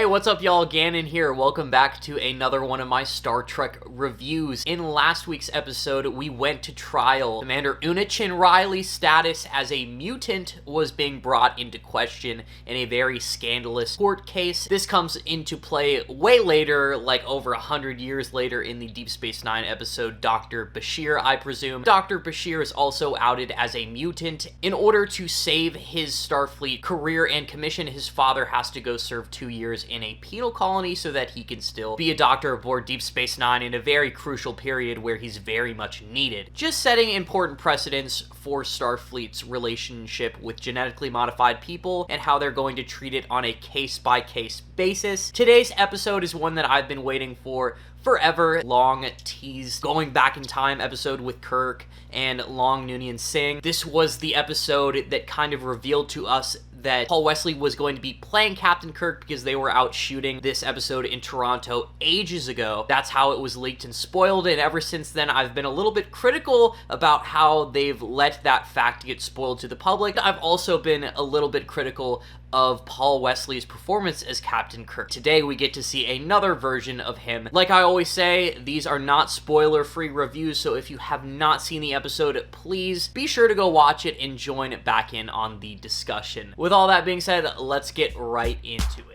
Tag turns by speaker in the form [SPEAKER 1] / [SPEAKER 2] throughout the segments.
[SPEAKER 1] Hey, what's up y'all? Gannon here. Welcome back to another one of my Star Trek reviews. In last week's episode, we went to trial. Commander Unachin Riley's status as a mutant was being brought into question in a very scandalous court case. This comes into play way later, like over 100 years later in the Deep Space Nine episode Dr. Bashir, I presume. Dr. Bashir is also outed as a mutant. In order to save his Starfleet career and commission, his father has to go serve 2 years in a penal colony so that he can still be a doctor aboard Deep Space Nine in a very crucial period where he's very much needed. Just setting important precedents for Starfleet's relationship with genetically modified people and how they're going to treat it on a case-by-case basis. Today's episode is one that I've been waiting for forever. Long teased going back in time episode with Kirk and Laan Noonian Singh. This was the episode that kind of revealed to us that Paul Wesley was going to be playing Captain Kirk because they were out shooting this episode in Toronto ages ago. That's how it was leaked and spoiled, and ever since then I've been a little bit critical about how they've let that fact get spoiled to the public. I've also been a little bit critical of Paul Wesley's performance as Captain Kirk. Today we get to see another version of him. Like I always say, these are not spoiler-free reviews, so if you have not seen the episode, please be sure to go watch it and join back in on the discussion. With all that being said, let's get right into it.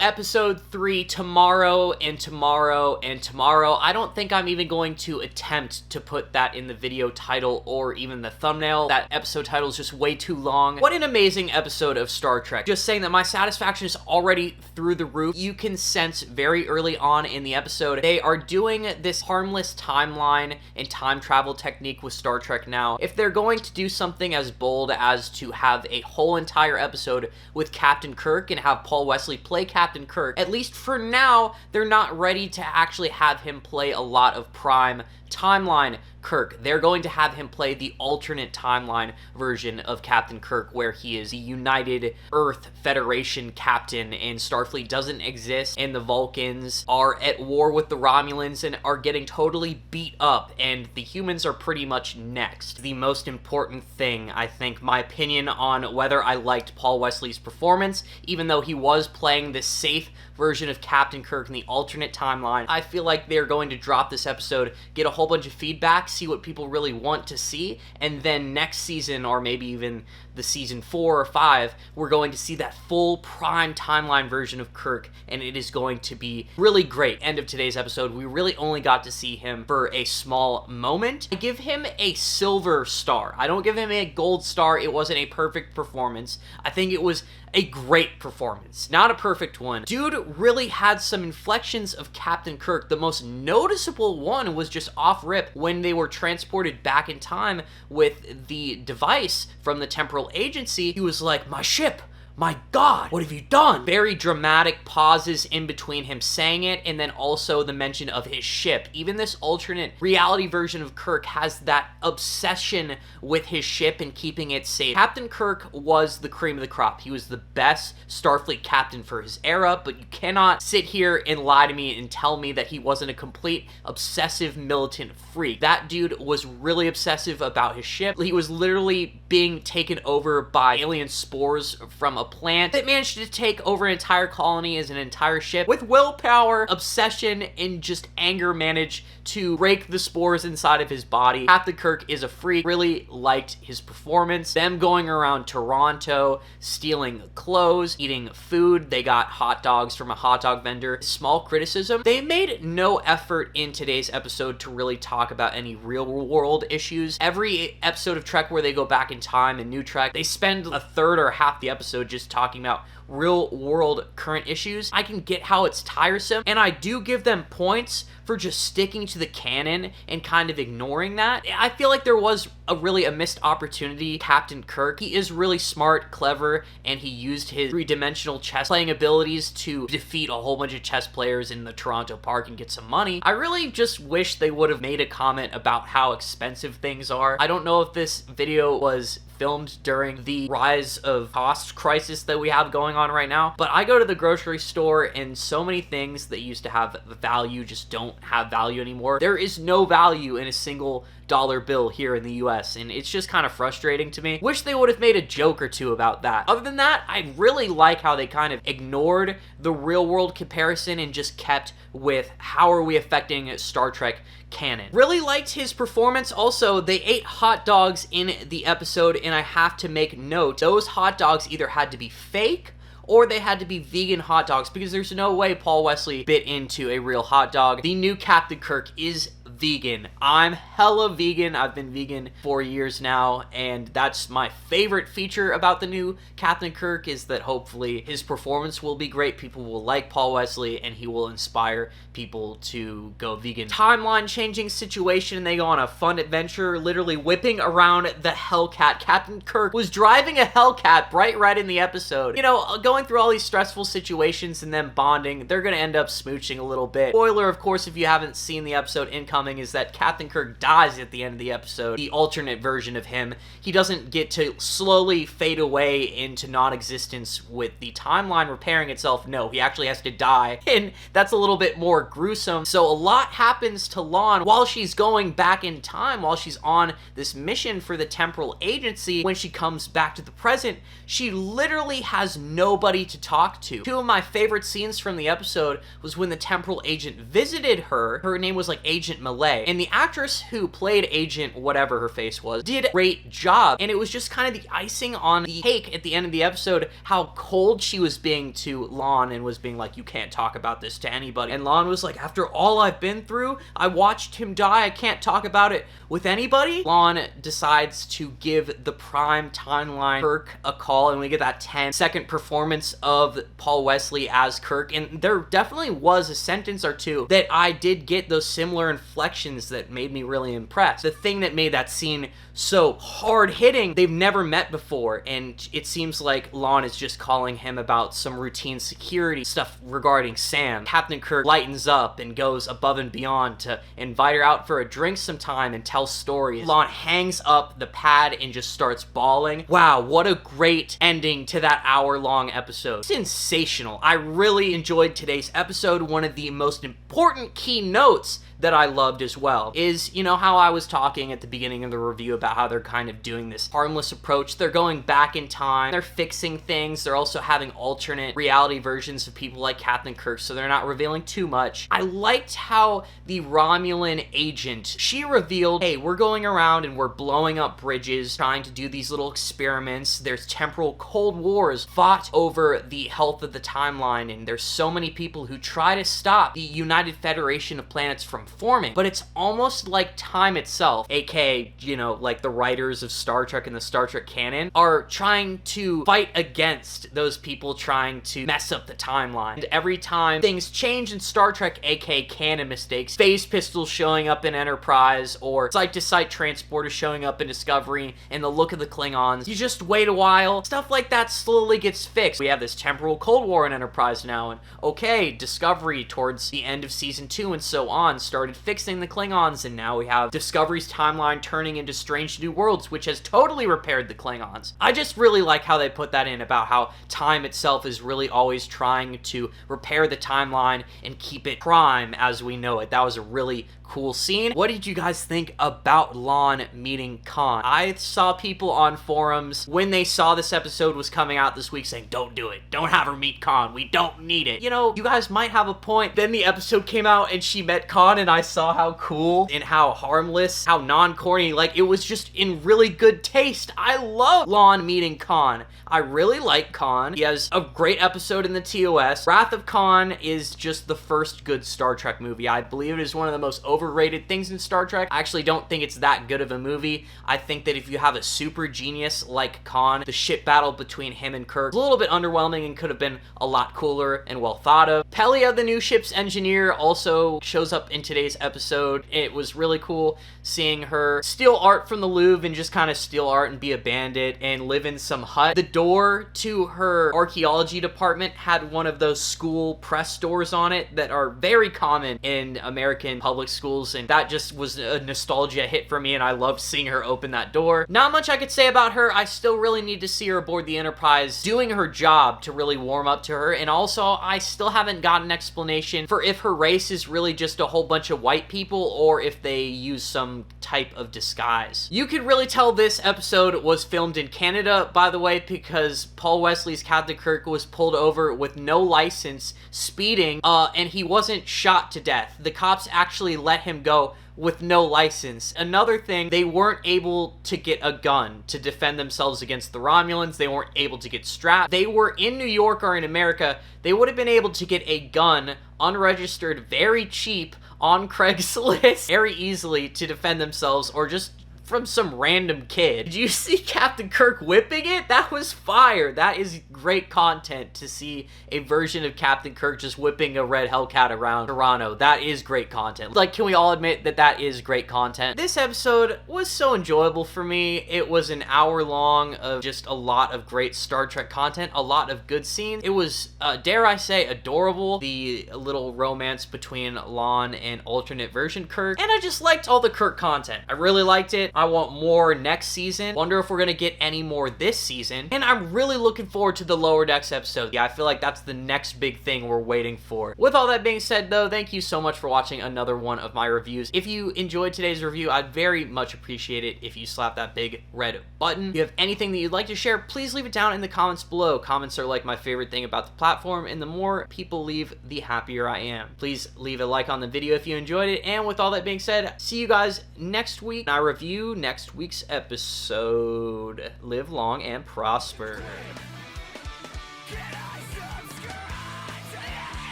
[SPEAKER 1] Episode 3, tomorrow and tomorrow and tomorrow. I don't think I'm even going to attempt to put that in the video title or even the thumbnail. That episode title is just way too long. What an amazing episode of Star Trek. Just saying that my satisfaction is already through the roof. You can sense very early on in the episode, they are doing this harmless timeline and time travel technique with Star Trek now. If they're going to do something as bold as to have a whole entire episode with Captain Kirk and have Paul Wesley play Captain Kirk, at least for now, they're not ready to actually have him play a lot of prime timeline Kirk. They're going to have him play the alternate timeline version of Captain Kirk, where he is the United Earth Federation captain and Starfleet doesn't exist and the Vulcans are at war with the Romulans and are getting totally beat up and the humans are pretty much next. The most important thing, I think, my opinion on whether I liked Paul Wesley's performance, even though he was playing this safe version of Captain Kirk in the alternate timeline, I feel like they're going to drop this episode, get a whole bunch of feedback, see what people really want to see, and then next season, or maybe even the season 4 or 5, we're going to see that full prime timeline version of Kirk, and it is going to be really great. End of today's episode, we really only got to see him for a small moment. I give him a silver star. I don't give him a gold star. It wasn't a perfect performance. I think it was a great performance, not a perfect one. Dude really had some inflections of Captain Kirk. The most noticeable one was just off rip when they were transported back in time with the device from the temporal agency. He was like, "My ship! My God, what have you done?" Very dramatic pauses in between him saying it and then also the mention of his ship. Even this alternate reality version of Kirk has that obsession with his ship and keeping it safe. Captain Kirk was the cream of the crop. He was the best Starfleet captain for his era, but you cannot sit here and lie to me and tell me that he wasn't a complete obsessive militant freak. That dude was really obsessive about his ship. He was literally being taken over by alien spores from a plant that managed to take over an entire colony as an entire ship. With willpower, obsession, and just anger managed to break the spores inside of his body. Captain Kirk is a freak. Really liked his performance. Them going around Toronto, stealing clothes, eating food. They got hot dogs from a hot dog vendor. Small criticism, they made no effort in today's episode to really talk about any real world issues. Every episode of Trek where they go back in time and New Trek, they spend a third or half the episode just talking about real world current issues. I can get how it's tiresome, and I do give them points for just sticking to the canon and kind of ignoring that. I feel like there was a missed opportunity. Captain Kirk, he is really smart, clever, and he used his three-dimensional chess playing abilities to defeat a whole bunch of chess players in the Toronto park and get some money. I really just wish they would have made a comment about how expensive things are. I don't know if this video was filmed during the rise of cost crisis that we have going going on right now, but I go to the grocery store and so many things that used to have value just don't have value anymore. There is no value in a single dollar bill here in the US, and it's just kind of frustrating to me. Wish they would have made a joke or two about that. Other than that, I really like how they kind of ignored the real world comparison and just kept with how are we affecting Star Trek canon. Really liked his performance. Also, they ate hot dogs in the episode, and I have to make note, those hot dogs either had to be fake or they had to be vegan hot dogs, because there's no way Paul Wesley bit into a real hot dog. The new Captain Kirk is vegan. I'm hella vegan. I've been vegan for years now, and that's my favorite feature about the new Captain Kirk, is that hopefully his performance will be great. People will like Paul Wesley, and he will inspire people to go vegan. Timeline changing situation, and they go on a fun adventure, literally whipping around the Hellcat. Captain Kirk was driving a Hellcat right in the episode. You know, going through all these stressful situations and then bonding, they're gonna end up smooching a little bit. Spoiler, of course, if you haven't seen the episode incoming, is that Captain Kirk dies at the end of the episode. The alternate version of him, he doesn't get to slowly fade away into non-existence with the timeline repairing itself. No, he actually has to die, and that's a little bit more gruesome. So a lot happens to Laan while she's going back in time, while she's on this mission for the temporal agency. When she comes back to the present, she literally has nobody to talk to. Two of my favorite scenes from the episode was when the temporal agent visited her. Her name was like Agent Malay, and the actress who played Agent whatever her face was did a great job, and it was just kind of the icing on the cake at the end of the episode how cold she was being to Laan, and was being like, you can't talk about this to anybody. And Laan was like, after all I've been through, I watched him die, I can't talk about it with anybody. Laan decides to give the prime timeline Kirk a call, and we get that 10-second performance of Paul Wesley as Kirk, and there definitely was a sentence or two that I did get those similar inflections that made me really impressed. The thing that made that scene so hard-hitting, they've never met before, and it seems like Laan is just calling him about some routine security stuff regarding Sam. Captain Kirk lightens up and goes above and beyond to invite her out for a drink sometime and tell stories. Laan hangs up the pad and just starts bawling. Wow, what a great ending to that hour-long episode. Sensational. I really enjoyed today's episode. One of the most important key notes that I loved as well is, you know, how I was talking at the beginning of the review about how they're kind of doing this harmless approach. They're going back in time, they're fixing things, they're also having alternate reality versions of people like Captain Kirk, so they're not revealing too much. I liked how the Romulan agent, she revealed, hey, we're going around and we're blowing up bridges, trying to do these little experiments. There's temporal cold wars fought over the health of the timeline, and there's so many people who try to stop the United Federation of Planets from forming, but it's almost like time itself, aka, you know, like the writers of Star Trek and the Star Trek canon, are trying to fight against those people trying to mess up the timeline. And every time things change in Star Trek, aka canon mistakes, phase pistols showing up in Enterprise, or site-to-site transporters showing up in Discovery, and the look of the Klingons, you just wait a while, stuff like that slowly gets fixed. We have this temporal Cold War in Enterprise now, and okay, Discovery towards the end of season 2 and so on started fixing the Klingons, and now we have Discovery's timeline turning into Strange New Worlds, which has totally repaired the Klingons. I just really like how they put that in, about how time itself is really always trying to repair the timeline and keep it prime as we know it. That was a really cool scene. What did you guys think about Laan meeting Khan? I saw people on forums when they saw this episode was coming out this week saying, don't do it. Don't have her meet Khan. We don't need it. You know, you guys might have a point. Then the episode came out and she met Khan, and I saw how cool and how harmless, how non-corny, like it was just in really good taste. I love Laan meeting Khan. I really like Khan. He has a great episode in the TOS. Wrath of Khan is just the first good Star Trek movie. I believe it is one of the most overrated things in Star Trek. I actually don't think it's that good of a movie. I think that if you have a super genius like Khan, the ship battle between him and Kirk is a little bit underwhelming and could have been a lot cooler and well thought of. Pelia, the new ship's engineer, also shows up in today's episode. episode. It was really cool seeing her steal art from the Louvre and just kind of steal art and be a bandit and live in some hut. The door to her archaeology department had one of those school press doors on it that are very common in American public schools, and that just was a nostalgia hit for me, and I loved seeing her open that door. Not much I could say about her. I still really need to see her aboard the Enterprise doing her job to really warm up to her, and also I still haven't gotten an explanation for if her race is really just a whole bunch of white people or if they use some type of disguise. You could really tell this episode was filmed in Canada, by the way, because Paul Wesley's Captain Kirk was pulled over with no license, speeding, and he wasn't shot to death. The cops actually let him go with no license. Another thing, they weren't able to get a gun to defend themselves against the Romulans. They weren't able to get strapped. They were in New York or in America. They would have been able to get a gun, unregistered, very cheap, on Craigslist, very easily to defend themselves, or just from some random kid. Did you see Captain Kirk whipping it? That was fire. That is great content to see a version of Captain Kirk just whipping a red Hellcat around Toronto. That is great content. Like, can we all admit that that is great content? This episode was so enjoyable for me. It was an hour long of just a lot of great Star Trek content, a lot of good scenes. It was, dare I say, adorable. The little romance between Laan and alternate version Kirk. And I just liked all the Kirk content. I really liked it. I want more next season. Wonder if we're gonna get any more this season. And I'm really looking forward to the Lower Decks episode. Yeah, I feel like that's the next big thing we're waiting for. With all that being said, though, thank you so much for watching another one of my reviews. If you enjoyed today's review, I'd very much appreciate it if you slap that big red button. If you have anything that you'd like to share, please leave it down in the comments below. Comments are like my favorite thing about the platform, and the more people leave, the happier I am. Please leave a like on the video if you enjoyed it. And with all that being said, see you guys next week. I review next week's episode. Live long and prosper.